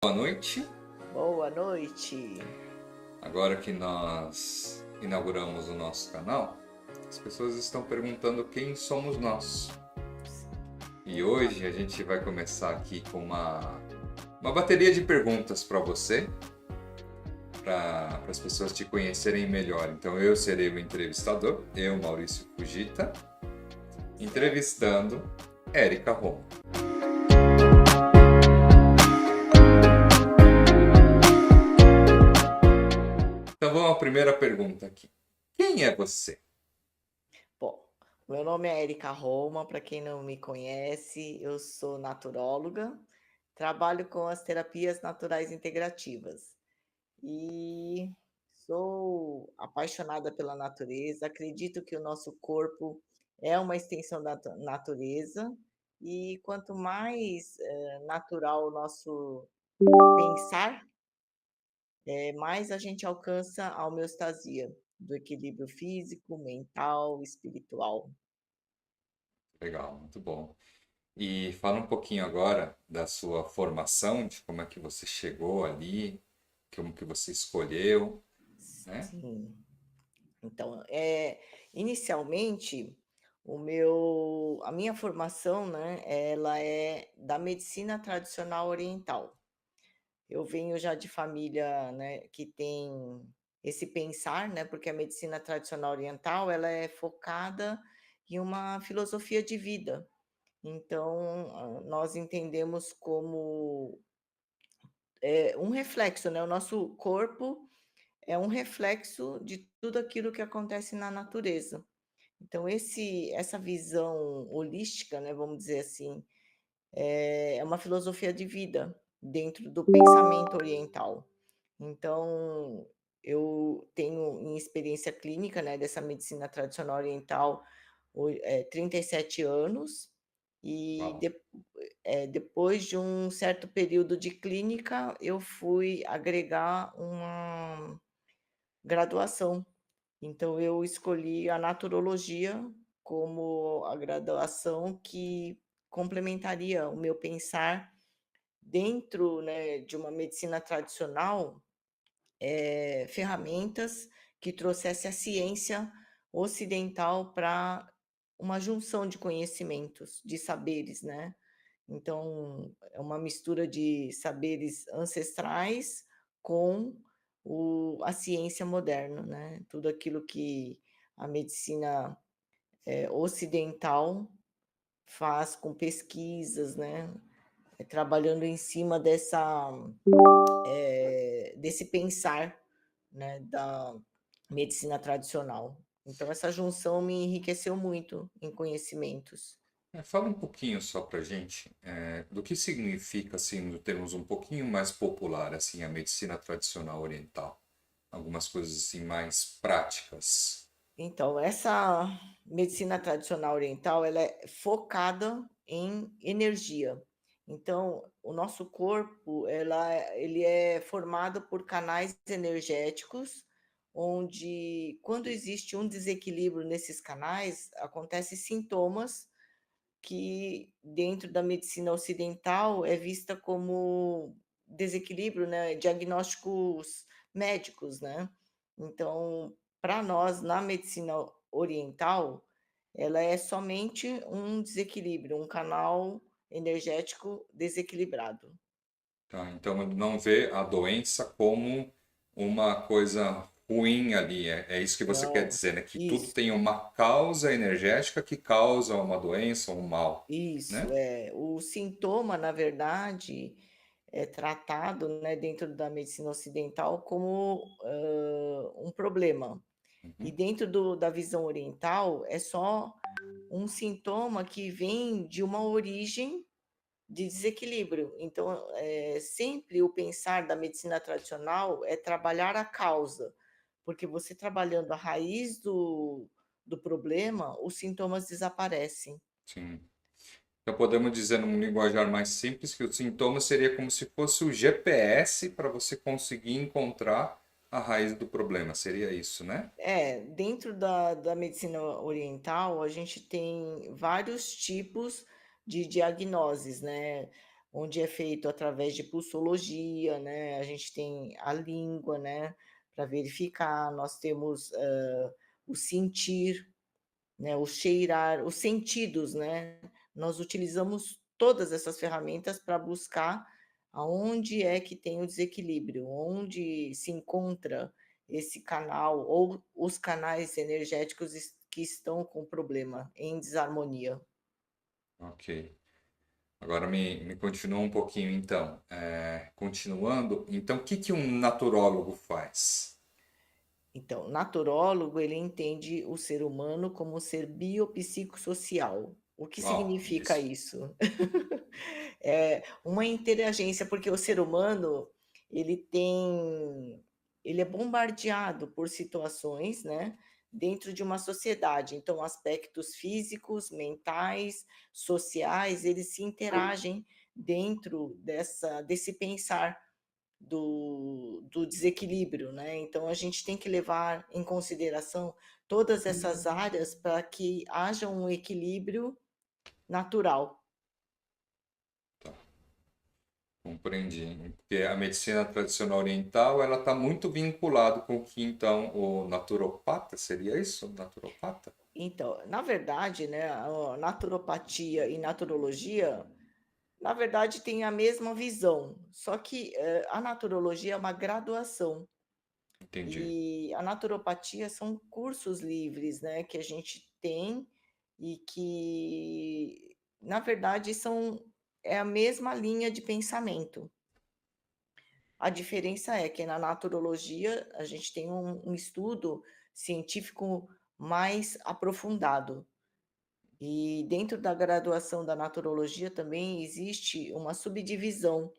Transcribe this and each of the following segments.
Boa noite. Boa noite. Agora que nós inauguramos o nosso canal, as pessoas estão perguntando quem somos nós. E hoje a gente vai começar aqui com uma bateria de perguntas para você, para as pessoas te conhecerem melhor. Então eu serei o entrevistador, eu, Maurício Fujita, entrevistando Érica Roma. Então vamos à primeira pergunta aqui. Quem é você? Bom, meu nome é Érica Roma, para quem não me conhece, eu sou naturóloga, trabalho com as terapias naturais integrativas e sou apaixonada pela natureza, acredito que o nosso corpo é uma extensão da natureza e quanto mais natural o nosso pensar, mais a gente alcança a homeostasia do equilíbrio físico, mental, espiritual. Legal, muito bom. E fala um pouquinho agora da sua formação, de como é que você chegou ali, como que você escolheu, né? Sim. Então, inicialmente, a minha formação, né, ela é da medicina tradicional oriental. Eu venho já de família, né, que tem esse pensar, né, porque a medicina tradicional oriental, ela é focada em uma filosofia de vida. Então, nós entendemos como um reflexo, né, o nosso corpo é um reflexo de tudo aquilo que acontece na natureza. Então essa visão holística, né, vamos dizer assim, é uma filosofia de vida dentro do pensamento oriental. Então, eu tenho em experiência clínica, né, dessa medicina tradicional oriental, 37 anos, e Uau, depois de um certo período de clínica, eu fui agregar uma graduação. Então eu escolhi a naturologia como a graduação que complementaria o meu pensar dentro, né, de uma medicina tradicional, ferramentas que trouxesse a ciência ocidental para uma junção de conhecimentos, de saberes, né. Então, é uma mistura de saberes ancestrais com a ciência moderna, né. Tudo aquilo que a medicina, ocidental faz com pesquisas, né, trabalhando em cima desse pensar, né, da medicina tradicional. Então essa junção me enriqueceu muito em conhecimentos. Fala um pouquinho só pra gente, do que significa, assim, no termos um pouquinho mais popular, assim, a medicina tradicional oriental. Algumas coisas, assim, mais práticas. Então, essa medicina tradicional oriental, ela é focada em energia. Então, o nosso corpo, ele é formado por canais energéticos, onde, quando existe um desequilíbrio nesses canais, acontecem sintomas que, dentro da medicina ocidental, é vista como desequilíbrio, né, diagnósticos médicos, né. Então, para nós, na medicina oriental, ela é somente um desequilíbrio, um canal energético desequilibrado. Tá? Então, não vê a doença como uma coisa ruim ali. É isso que você quer Não, dizer, né? Que tudo isso, tem uma causa energética que causa uma doença ou um mal, isso, né? o sintoma, na verdade, é tratado, né, dentro da medicina ocidental como, um problema. E Uhum. dentro da visão oriental, é só um sintoma que vem de uma origem de desequilíbrio. Então, sempre o pensar da medicina tradicional é trabalhar a causa, porque você trabalhando a raiz do problema, os sintomas desaparecem. Sim. Então, podemos dizer, num linguajar mais simples, que o sintoma seria como se fosse o GPS para você conseguir encontrar a raiz do problema. Seria isso, né? Dentro da medicina oriental, a gente tem vários tipos de diagnoses, né. onde é feito através de pulsologia, né, a gente tem a língua, né, para verificar, nós temos, o sentir, né, o cheirar, os sentidos, né. Nós utilizamos todas essas ferramentas para buscar aonde é que tem o desequilíbrio, onde se encontra esse canal ou os canais energéticos que estão com problema, em desarmonia. Ok. Agora me continua um pouquinho então. Continuando, então o que que um naturólogo faz? Então, o naturólogo, ele entende o ser humano como um ser biopsicossocial. O que Uau, significa isso. isso? É uma interagência, porque o ser humano, ele tem ele é bombardeado por situações, né, dentro de uma sociedade. Então, aspectos físicos, mentais, sociais, eles se interagem dentro desse pensar do desequilíbrio, né. Então a gente tem que levar em consideração todas essas áreas para que haja um equilíbrio natural. Compreendi. Porque a medicina tradicional oriental, ela está muito vinculada com o que então o naturopata, seria isso? Naturopata? Então, na verdade, né, a naturopatia e naturologia, na verdade, têm a mesma visão, só que, a naturologia é uma graduação Entendi. e a naturopatia são cursos livres, né, que a gente tem e que, na verdade, é a mesma linha de pensamento. A diferença é que na naturologia a gente tem um estudo científico mais aprofundado. E dentro da graduação da naturologia também existe uma subdivisão,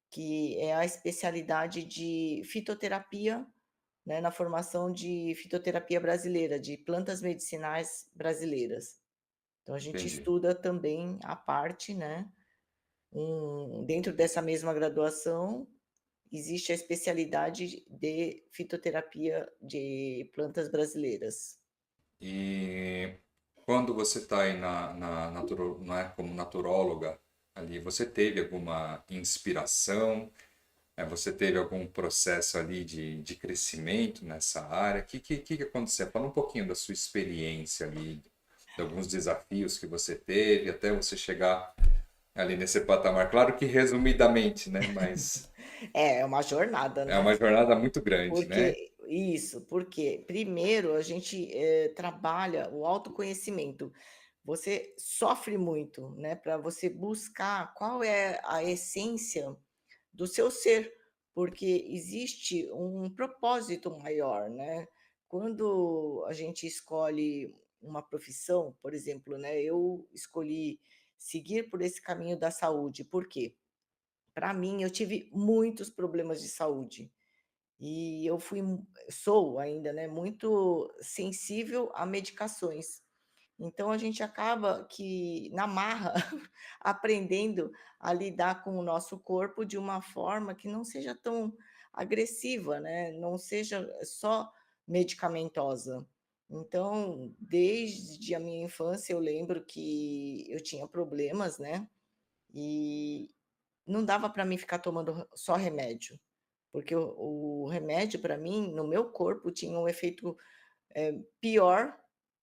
que é a especialidade de fitoterapia, né, na formação de fitoterapia brasileira, de plantas medicinais brasileiras. Então a gente Entendi. estuda também a parte, né, dentro dessa mesma graduação, existe a especialidade de fitoterapia de plantas brasileiras. E quando você está aí não é, como naturóloga ali, você teve alguma inspiração? Você teve algum processo ali de crescimento nessa área? O que aconteceu? Fala um pouquinho da sua experiência ali, de alguns desafios que você teve até você chegar ali nesse patamar. Claro que resumidamente, né? Mas É uma jornada, é né. uma jornada muito grande, né? Porque primeiro a gente, trabalha o autoconhecimento. Você sofre muito, né, para você buscar qual é a essência do seu ser, porque existe um propósito maior, né. Quando a gente escolhe uma profissão, por exemplo, né, eu escolhi seguir por esse caminho da saúde, por quê? Para mim, eu tive muitos problemas de saúde, e eu sou ainda, né, muito sensível a medicações. Então a gente acaba que na marra aprendendo a lidar com o nosso corpo de uma forma que não seja tão agressiva, né, não seja só medicamentosa. Então, desde a minha infância eu lembro que eu tinha problemas, né, e não dava para mim ficar tomando só remédio, porque o remédio para mim, no meu corpo, tinha um efeito, pior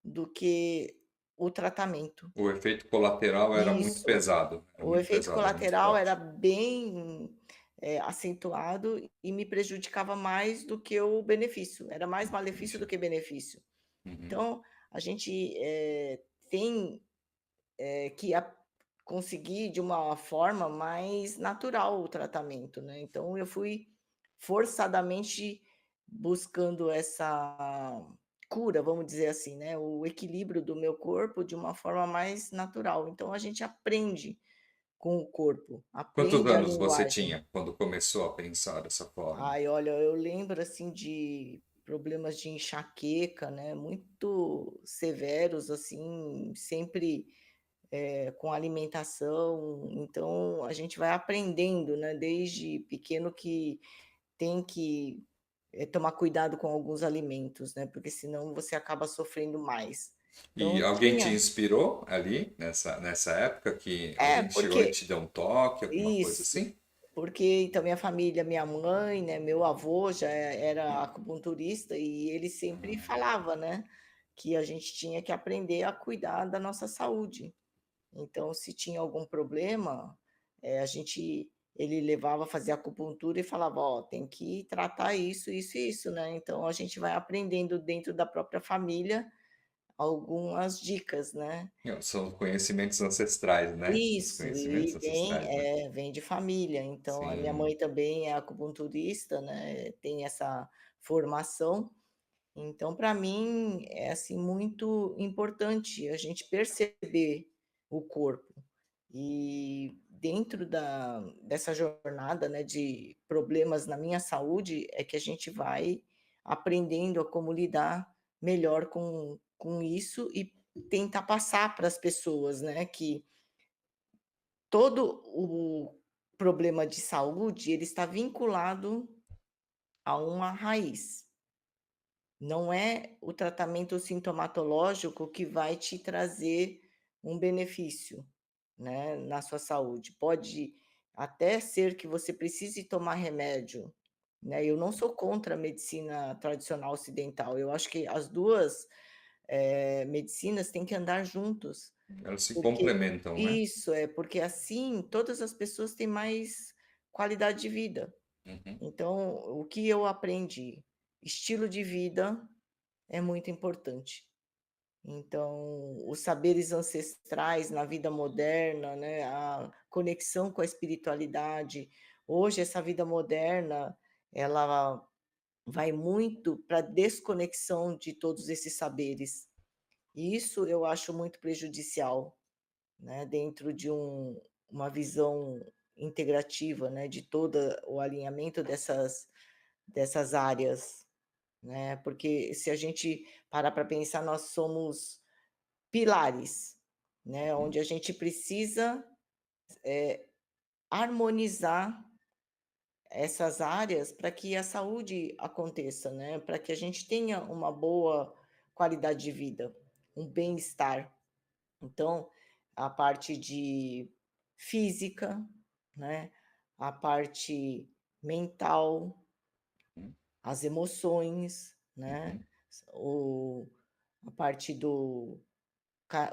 do que o tratamento. O efeito colateral Isso. era O muito efeito pesado, era muito colateral era forte. bem, acentuado e me prejudicava mais do que o benefício, era mais malefício do Entendi. que benefício. Uhum. Então, a gente, tem, que conseguir de uma forma mais natural o tratamento, né. Então eu fui forçadamente buscando essa cura, vamos dizer assim, né, o equilíbrio do meu corpo de uma forma mais natural. Então a gente aprende com o corpo, Quantos aprende a anos você linguagem. tinha quando começou a pensar dessa forma? Ai, olha, eu lembro, assim, de problemas de enxaqueca, né, muito severos, assim, sempre com alimentação, então a gente vai aprendendo, né, desde pequeno que tem que, tomar cuidado com alguns alimentos, né, porque senão você acaba sofrendo mais. E Então alguém te tinha inspirou ali nessa época que é, alguém chegou e porque te deu um toque, alguma coisa isso, assim? porque então minha família, minha mãe, né, meu avô já era acupunturista e ele sempre Ah, falava, né, que a gente tinha que aprender a cuidar da nossa saúde. Então, se tinha algum problema, a gente ele levava a fazer acupuntura e falava: "Ó, tem que tratar isso, isso e isso", né. Então a gente vai aprendendo dentro da própria família algumas dicas, né. não, são conhecimentos ancestrais, né? Os Isso, conhecimentos e ancestrais, né? vem de família. Então a minha Sim. mãe também é acupunturista, né, tem essa formação. Então, para mim, é, assim, muito importante a gente perceber o corpo. E dentro dessa jornada, né, de problemas na minha saúde, é que a gente vai aprendendo a como lidar melhor com isso e tentar passar para as pessoas, né, que todo o problema de saúde, ele está vinculado a uma raiz. Não é o tratamento sintomatológico que vai te trazer um benefício, né, na sua saúde. Pode até ser que você precise tomar remédio, né. Eu não sou contra a medicina tradicional ocidental, eu acho que as 2 medicinas têm que andar juntos, Elas se porque complementam, né? isso, é porque assim todas as pessoas têm mais qualidade de vida. Uhum. Então, o que eu aprendi? Estilo de vida é muito importante. Então, os saberes ancestrais na vida moderna, né, a conexão com a espiritualidade. Hoje essa vida moderna, ela vai muito para desconexão de todos esses saberes. E isso eu acho muito prejudicial, né, dentro de uma visão integrativa, né, de toda o alinhamento dessas áreas, né, porque se a gente parar para pensar, nós somos pilares, né, Uhum. onde a gente precisa harmonizar essas áreas para que a saúde aconteça, né, para que a gente tenha uma boa qualidade de vida, um bem-estar. Então, a parte de física, né, a parte mental, Uhum. as emoções, né, Uhum. o a parte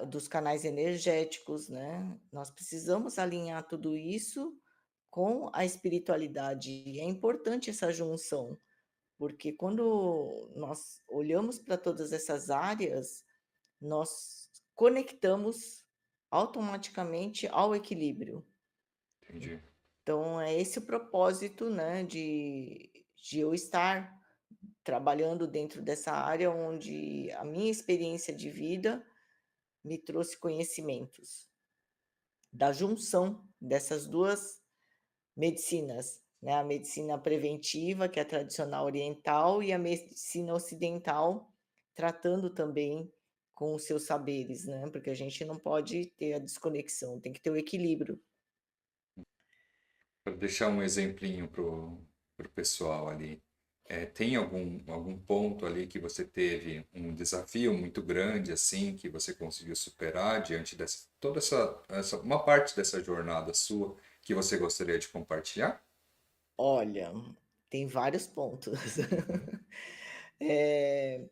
dos canais energéticos, né. Nós precisamos alinhar tudo isso com a espiritualidade e é importante essa junção, porque quando nós olhamos para todas essas áreas, nós conectamos automaticamente ao equilíbrio. Entendi. Então é esse o propósito, né, de eu estar trabalhando dentro dessa área onde a minha experiência de vida me trouxe conhecimentos. Da junção dessas 2 medicinas, né, a medicina preventiva, que é a tradicional oriental, e a medicina ocidental, tratando também com os seus saberes, né, porque a gente não pode ter a desconexão, tem que ter o equilíbrio. Para deixar um exemplinho pro pessoal ali, tem algum ponto ali que você teve um desafio muito grande assim que você conseguiu superar diante dessa toda essa uma parte dessa jornada sua que você gostaria de compartilhar? Olha, tem vários pontos. Uhum. Eh,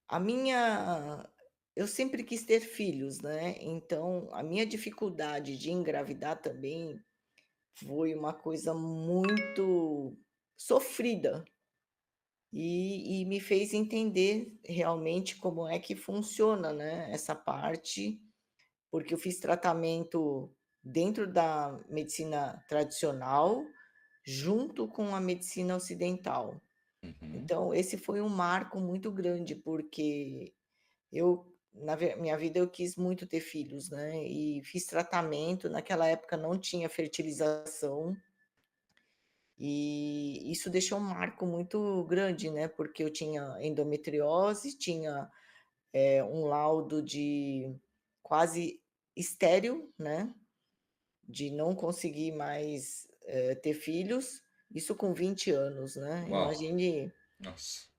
a minha eu sempre quis ter filhos, né, então a minha dificuldade de engravidar também foi uma coisa muito sofrida, e me fez entender realmente como é que funciona, né, essa parte, porque eu fiz tratamento dentro da medicina tradicional, junto com a medicina ocidental. Uhum. Então esse foi um marco muito grande, porque eu na minha vida eu quis muito ter filhos, né, e fiz tratamento, naquela época não tinha fertilização, e isso deixou um marco muito grande, né, porque eu tinha endometriose, tinha, um laudo de quase estéril, né, de não conseguir mais, ter filhos, isso com 20 anos, né, Uau! imagine Nossa.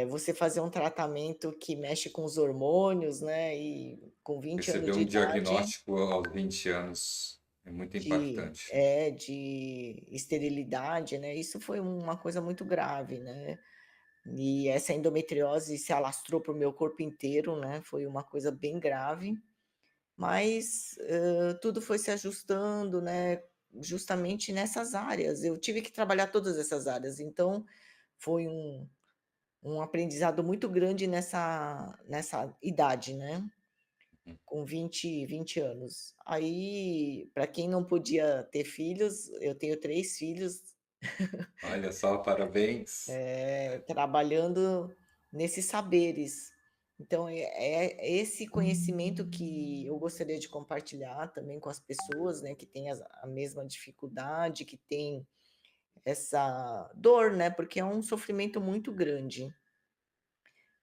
você fazer um tratamento que mexe com os hormônios, né, e com 20 anos Receber de um idade diagnóstico aos 20 anos é muito impactante. de esterilidade, né, isso foi uma coisa muito grave, né. E essa endometriose se alastrou para o meu corpo inteiro, né, foi uma coisa bem grave, mas, tudo foi se ajustando, né, justamente nessas áreas. Eu tive que trabalhar todas essas áreas, então foi um aprendizado muito grande nessa idade, né, Uhum. com 20 anos. Aí, para quem não podia ter filhos, eu tenho 3 filhos, Olha só, parabéns. trabalhando nesses saberes. Então é esse conhecimento que eu gostaria de compartilhar também com as pessoas, né, que têm a mesma dificuldade, que têm essa dor, né, porque é um sofrimento muito grande.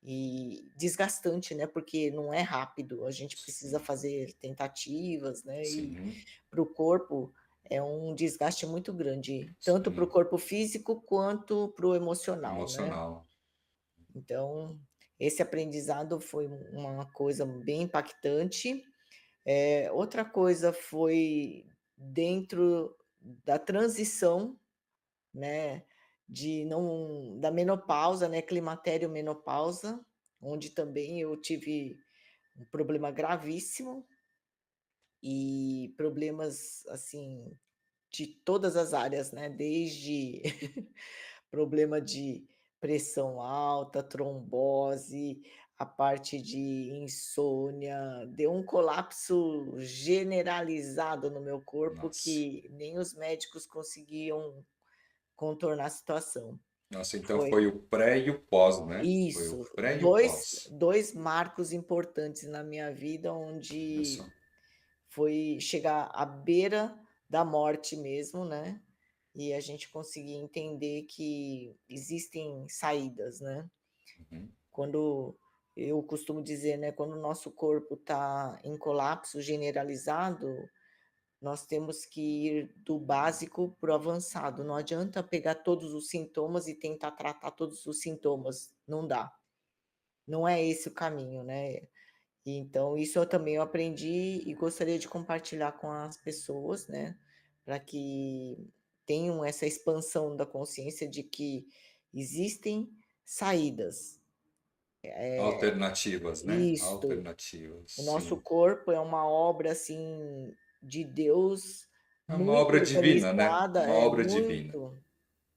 E desgastante, né, porque não é rápido, a gente precisa Sim, fazer tentativas, né, e sim, para o corpo é um desgaste muito grande, tanto para o sim. corpo físico quanto para o emocional, né. Emocional. Então, esse aprendizado foi uma coisa bem impactante. Outra coisa foi dentro da transição, né, de não da menopausa, né, climatério menopausa, onde também eu tive um problema gravíssimo e problemas, assim, de todas as áreas, né, desde problema de pressão alta, trombose, a parte de insônia, deu um colapso generalizado no meu corpo Nossa. que nem os médicos conseguiam contornar a situação. Nossa, então Foi foi o pré e o pós, né? Foi o isso, pré e o dois pós. 2 marcos importantes na minha vida, Olha onde só. foi chegar à beira da morte mesmo, né, e a gente conseguir entender que existem saídas, né. Uhum. Quando eu costumo dizer, né, quando o nosso corpo está em colapso generalizado, nós temos que ir do básico para o avançado, não adianta pegar todos os sintomas e tentar tratar todos os sintomas, não dá. Não é esse o caminho, né. Então isso eu também aprendi e gostaria de compartilhar com as pessoas, né, para que tenham essa expansão da consciência de que existem saídas. Alternativas, né? Isto. Alternativas, O nosso sim. corpo é uma obra, assim, de Deus É uma muito obra divina, né? organizada, Uma é obra divina. muito.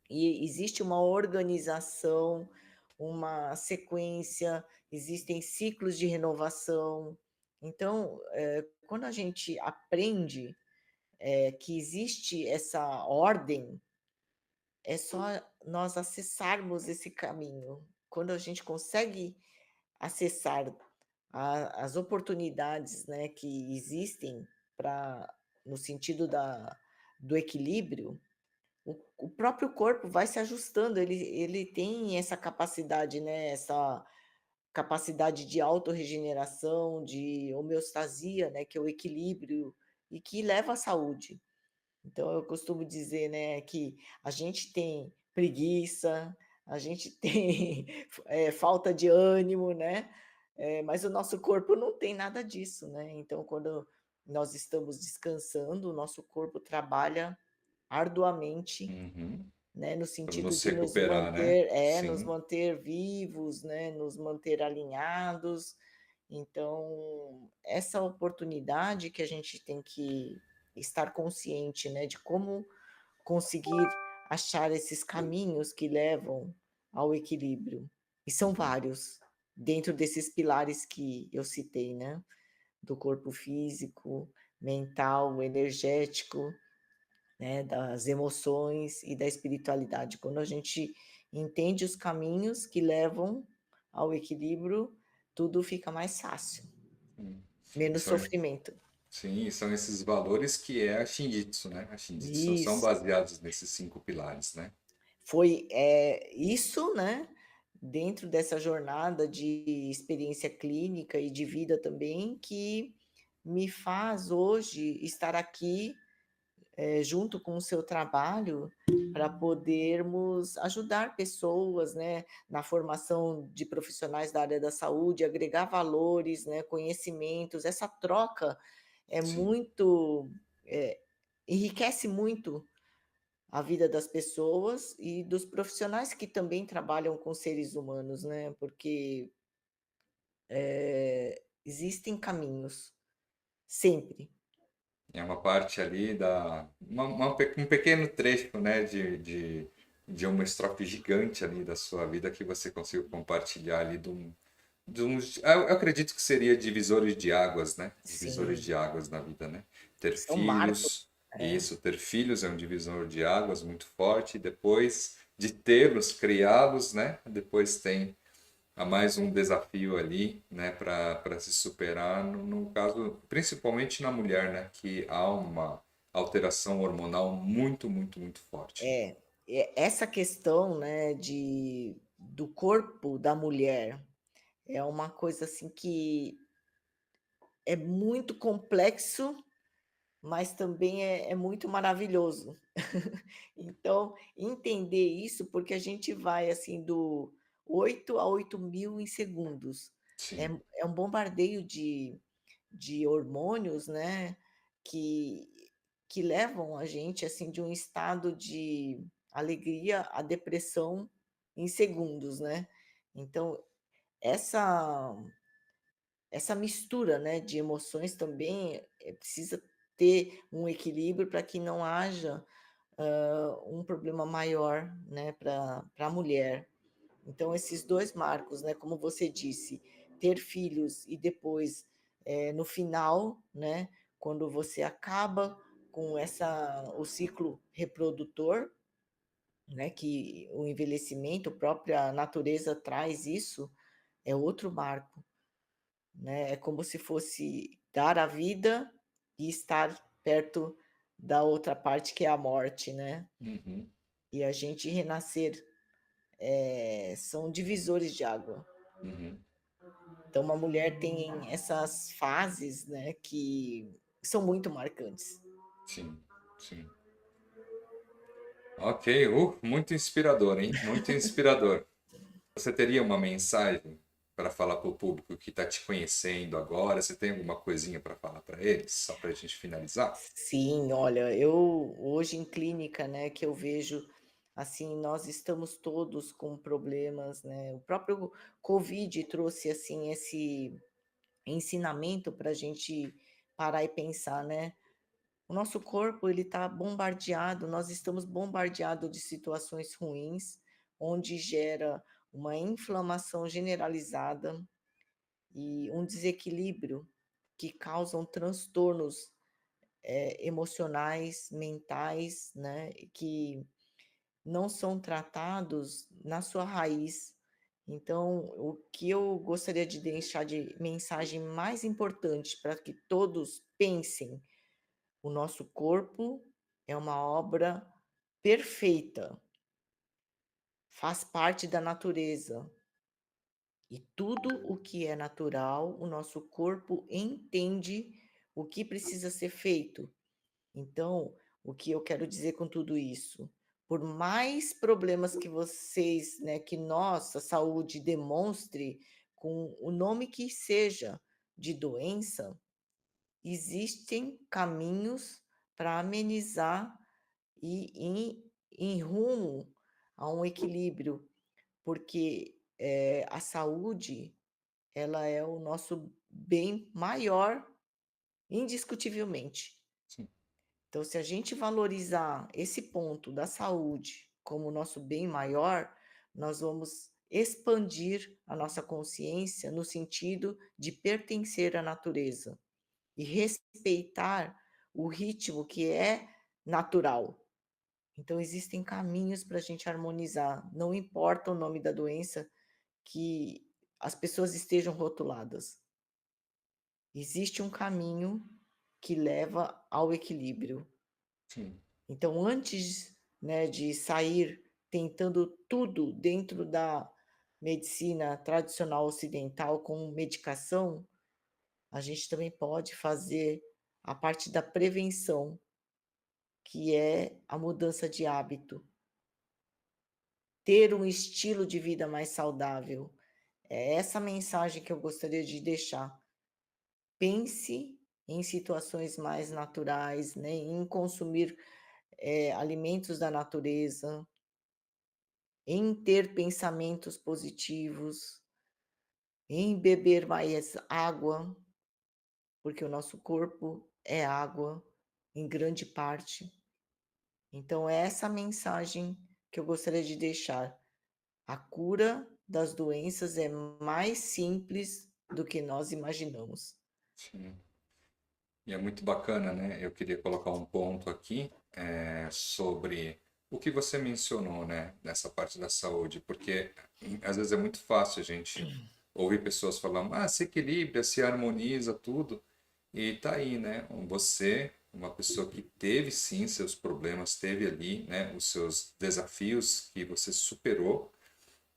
E existe uma organização, uma sequência, existem ciclos de renovação. Então, quando a gente aprende, que existe essa ordem, é só nós acessarmos esse caminho. Quando a gente consegue acessar as oportunidades, né, que existem para no sentido do equilíbrio, o próprio corpo vai se ajustando, ele tem essa capacidade, né, essa capacidade de autorregeneração, de homeostasia, né, que é o equilíbrio e que leva à saúde. Então eu costumo dizer, né, que a gente tem preguiça, a gente tem, falta de ânimo, né, mas o nosso corpo não tem nada disso, né. Então quando nós estamos descansando, o nosso corpo trabalha arduamente, Uhum. né, no Para sentido nos de recuperar, né? nos Sim. manter vivos, né, nos manter alinhados. Então, essa oportunidade que a gente tem que estar consciente, né, de como conseguir achar esses caminhos que levam ao equilíbrio. E são Uhum. vários, dentro desses pilares que eu citei, né, do corpo físico, mental, energético, né, das emoções e da espiritualidade. Quando a gente entende os caminhos que levam ao equilíbrio, tudo fica mais fácil, Sim. E menos são, sofrimento. sim, são esses valores que é a Shinjitsu, né? A Shinjitsu são Isso. baseados nesses 5 pilares, né? Foi, isso, né, dentro dessa jornada de experiência clínica e de vida também, que me faz hoje estar aqui, junto com o seu trabalho, para podermos ajudar pessoas, né, na formação de profissionais da área da saúde, agregar valores, né, conhecimentos. Essa troca é Sim. muito, enriquece muito a vida das pessoas e dos profissionais que também trabalham com seres humanos, né, porque, existem caminhos, sempre. É uma parte ali um pequeno trecho, né, de uma estrofe gigante ali da sua vida que você conseguiu compartilhar ali eu acredito que seria divisores de águas, né? Divisores Sim, de águas na vida, né? Ter são marcos, filhos, é. isso, ter filhos é um divisor de águas muito forte, e depois de tê-los, criá-los, né? Depois tem a mais um desafio ali, né, para se superar, no caso, principalmente na mulher, né, que há uma alteração hormonal muito forte. É, essa questão, né, do corpo da mulher é uma coisa, assim, que é muito complexo, mas também é muito maravilhoso. Então, entender isso, porque a gente vai, assim, do 8 a 8.000 em segundos. É Sim, é um bombardeio de hormônios, né, que que levam a gente, assim, de um estado de alegria à depressão em segundos, né. Então, essa essa mistura, né, de emoções também, precisa ter um equilíbrio para que não haja, um problema maior, né, para a mulher. Então esses 2 marcos, né, como você disse, ter filhos e depois, no final, né, quando você acaba com o ciclo reprodutor, né, que o envelhecimento, a própria natureza traz isso, é outro marco, né, é como se fosse dar a vida e estar perto da outra parte que é a morte, né, uhum, e a gente renascer, são divisores de água. uhum, Então uma mulher tem essas fases, né, que são muito marcantes. sim, sim. Ok, muito inspirador, hein? Muito inspirador. Você teria uma mensagem para falar para o público que está te conhecendo agora? Você tem alguma coisinha para falar para eles, só para a gente finalizar? Sim, olha, eu hoje em clínica, né, que eu vejo, assim, nós estamos todos com problemas, né, o próprio covid trouxe, assim, esse ensinamento para a gente parar e pensar, né. O nosso corpo ele está bombardeado, nós estamos bombardeados de situações ruins, onde gera uma inflamação generalizada e um desequilíbrio que causam transtornos, emocionais, mentais, né, que não são tratados na sua raiz. Então, o que eu gostaria de deixar de mensagem mais importante para que todos pensem: o nosso corpo é uma obra perfeita, faz parte da natureza. E tudo o que é natural, o nosso corpo entende o que precisa ser feito. Então, o que eu quero dizer com tudo isso? Por mais problemas que vocês, né, que nossa saúde demonstre com o nome que seja de doença, existem caminhos para amenizar e em rumo a um equilíbrio, porque, a saúde, ela é o nosso bem maior, indiscutivelmente. Sim, Então, se a gente valorizar esse ponto da saúde como o nosso bem maior, nós vamos expandir a nossa consciência no sentido de pertencer à natureza e respeitar o ritmo que é natural. Então, existem caminhos para a gente harmonizar, não importa o nome da doença que as pessoas estejam rotuladas. Existe um caminho que leva ao equilíbrio. sim, Então, antes, né, de sair tentando tudo dentro da medicina tradicional ocidental com medicação, a gente também pode fazer a parte da prevenção, que é a mudança de hábito. ter um estilo de vida mais saudável. É essa mensagem que eu gostaria de deixar. Pense em situações mais naturais, né, em consumir, alimentos da natureza, em ter pensamentos positivos, em beber mais água, porque o nosso corpo é água, em grande parte. Então é essa mensagem que eu gostaria de deixar. A cura das doenças é mais simples do que nós imaginamos. Sim. E é muito bacana, né? Eu queria colocar um ponto aqui sobre o que você mencionou, né? Nessa parte da saúde, porque às vezes é muito fácil a gente ouvir pessoas falando, ah, se equilibra, se harmoniza tudo, e tá aí, né? Você, uma pessoa que teve sim seus problemas, teve ali, né? Os seus desafios que você superou,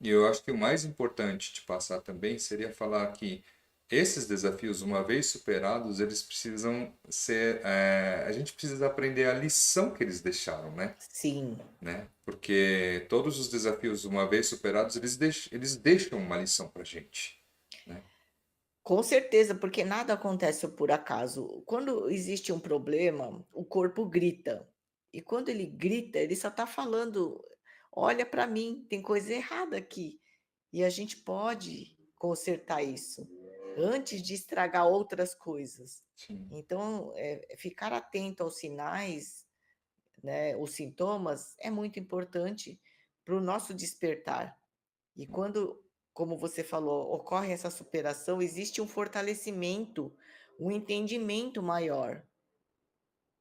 e eu acho que o mais importante de passar também seria falar que esses desafios, uma vez superados, eles precisam ser. A gente precisa aprender a lição que eles deixaram, Sim, né? Porque todos os desafios, uma vez superados, eles deixam uma lição para gente, né? com certeza, porque nada acontece por acaso. Quando existe um problema, o corpo grita. E quando ele grita, ele só está falando: olha para mim, tem coisa errada aqui. E a gente pode consertar isso antes de estragar outras coisas. Sim, Então, ficar atento aos sinais, né, os sintomas, é muito importante para o nosso despertar. E quando, como você falou, ocorre essa superação, existe um fortalecimento, um entendimento maior.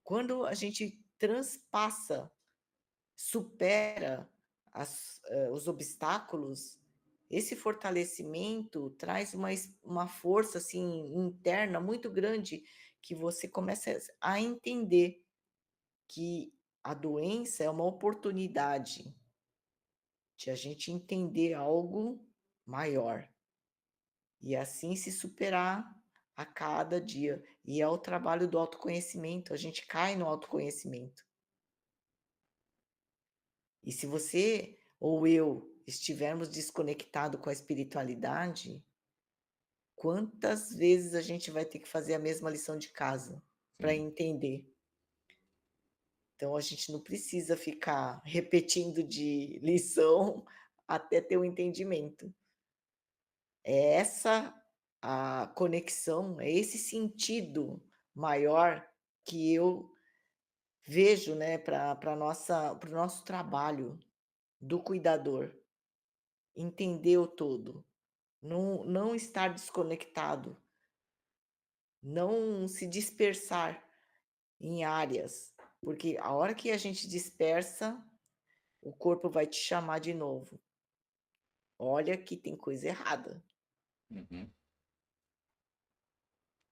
Quando a gente transpassa, supera os obstáculos, esse fortalecimento traz uma força assim interna muito grande que você começa a entender que a doença é uma oportunidade de a gente entender algo maior. E assim se superar a cada dia. E é o trabalho do autoconhecimento, a gente cai no autoconhecimento. E se você ou eu estivermos desconectado com a espiritualidade, quantas vezes a gente vai ter que fazer a mesma lição de casa para sim. entender? Então a gente não precisa ficar repetindo de lição até ter o entendimento. É essa a conexão, é esse sentido maior que eu vejo, né, para o nosso trabalho do cuidador, entender o todo, não estar desconectado, não se dispersar em áreas, porque a hora que a gente dispersa, o corpo vai te chamar de novo: "Olha que tem coisa errada". Uhum.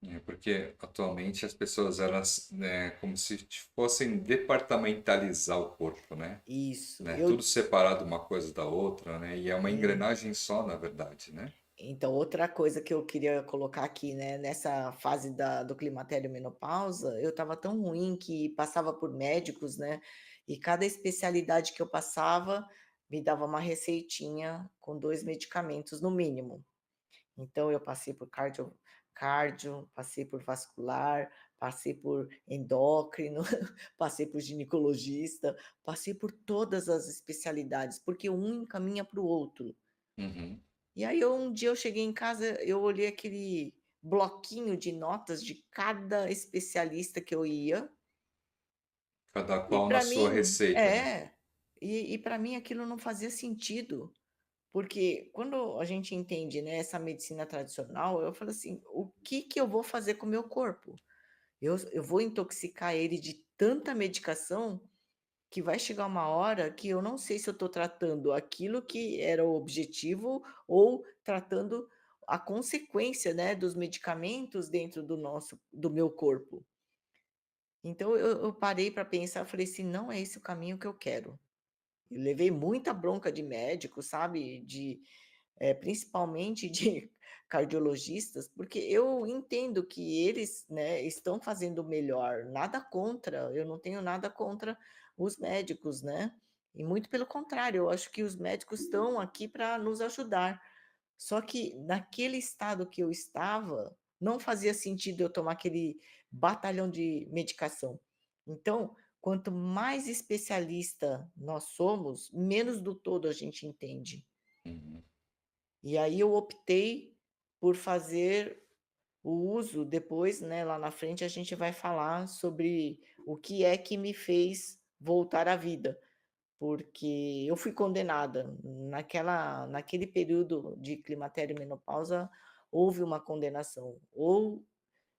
É porque atualmente as pessoas, elas, né, como se fossem departamentalizar o corpo, né? Isso, Né? Tudo eu separado uma coisa da outra, né? E é uma sim. engrenagem só, na verdade, né? Então, outra coisa que eu queria colocar aqui, né, nessa fase do climatério e menopausa, eu estava tão ruim que passava por médicos, né, e cada especialidade que eu passava me dava uma receitinha com 2 medicamentos no mínimo. Então eu passei por cardio, passei por vascular, passei por endócrino, passei por ginecologista, passei por todas as especialidades, porque um encaminha para o outro. Uhum. E aí um dia eu cheguei em casa, eu olhei aquele bloquinho de notas de cada especialista que eu ia, Cada e qual na para sua mim receita, né? para mim aquilo não fazia sentido, porque quando a gente entende, né, essa medicina tradicional, eu falo assim: "O que que eu vou fazer com o meu corpo? Eu vou intoxicar ele de tanta medicação que vai chegar uma hora que eu não sei se eu estou tratando aquilo que era o objetivo ou tratando a consequência, né, dos medicamentos dentro do meu corpo". Então eu parei para pensar, eu falei assim: "Não é esse o caminho que eu quero". Eu levei muita bronca de médico, sabe, principalmente de cardiologistas, porque eu entendo que eles, né, estão fazendo o melhor, nada contra, eu não tenho nada contra os médicos, né. E muito pelo contrário, eu acho que os médicos estão aqui para nos ajudar. Só que naquele estado que eu estava, não fazia sentido eu tomar aquele batalhão de medicação. Então, quanto mais especialista nós somos, menos do todo a gente entende. Uhum. E aí eu optei por fazer o uso depois, né, lá na frente a gente vai falar sobre o que é que me fez voltar à vida, porque eu fui condenada. Naquele período de climatério e menopausa, houve uma condenação. Ou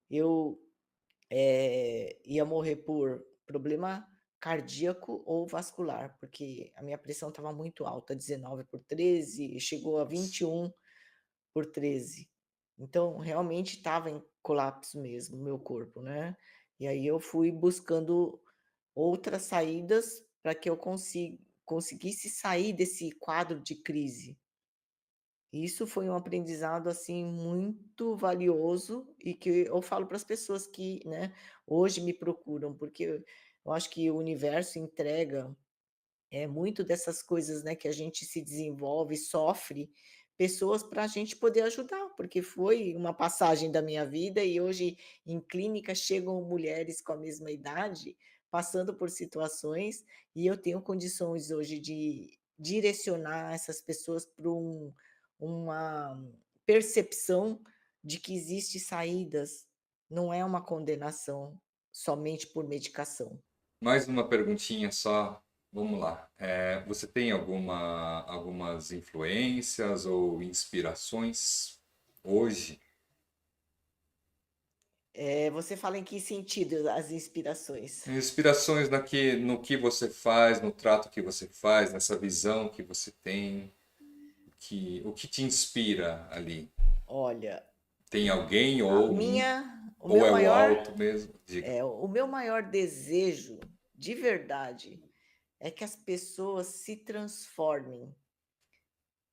eu, ia morrer por problema cardíaco ou vascular, porque a minha pressão estava muito alta, 19/13, chegou a 21/13. Então, realmente estava em colapso mesmo o meu corpo, né. E aí eu fui buscando outras saídas para que eu conseguisse sair desse quadro de crise. Isso foi um aprendizado, assim, muito valioso e que eu falo para as pessoas que, né, hoje me procuram, porque eu acho que o universo entrega muito dessas coisas, né, que a gente se desenvolve, sofre, pessoas para a gente poder ajudar, porque foi uma passagem da minha vida e hoje em clínica chegam mulheres com a mesma idade, passando por situações, e eu tenho condições hoje de direcionar essas pessoas para uma percepção de que existe saídas, não é uma condenação somente por medicação. Mais uma perguntinha só. Vamos lá. Você tem algumas influências ou inspirações hoje? Você fala em que sentido as inspirações? Inspirações no que você faz, no trato que você faz, nessa visão que você tem, o que te inspira ali? Olha, Tem alguém a ou, minha o ou meu é o maior alto mesmo? Diga. o meu maior desejo, de verdade, é que as pessoas se transformem,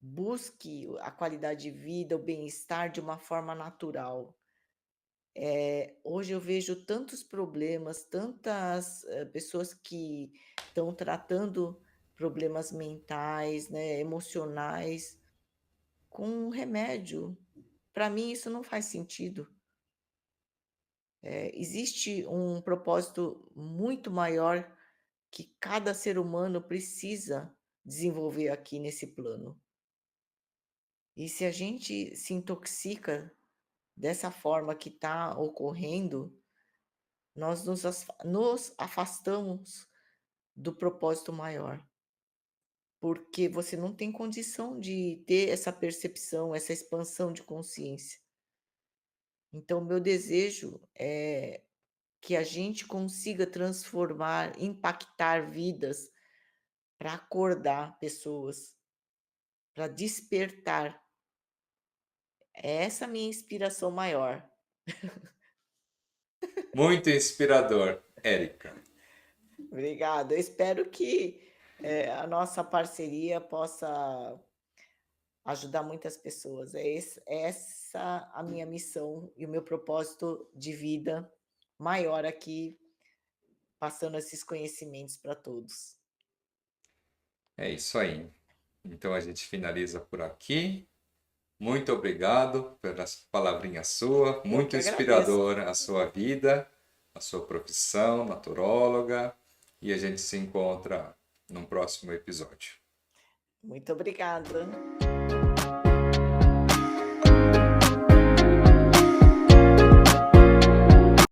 busque a qualidade de vida, o bem-estar de uma forma natural. Hoje eu vejo tantos problemas, tantas, pessoas que estão tratando problemas mentais, né, emocionais, com remédio. Para mim isso não faz sentido. Existe um propósito muito maior que cada ser humano precisa desenvolver aqui nesse plano. E se a gente se intoxica dessa forma que está ocorrendo, nós nos afastamos do propósito maior, porque você não tem condição de ter essa percepção, essa expansão de consciência. Então, meu desejo é que a gente consiga transformar, impactar vidas para acordar pessoas, para despertar. É essa a minha inspiração maior. Muito inspirador, Érica. Obrigada. Eu espero que, a nossa parceria possa ajudar muitas pessoas. É essa a minha missão e o meu propósito de vida maior aqui, passando esses conhecimentos para todos. É isso aí. Então a gente finaliza por aqui. Muito obrigado pela palavrinha sua. Eu Muito que agradeço. inspiradora a sua vida, a sua profissão, naturóloga. E a gente se encontra num próximo episódio. Muito obrigada.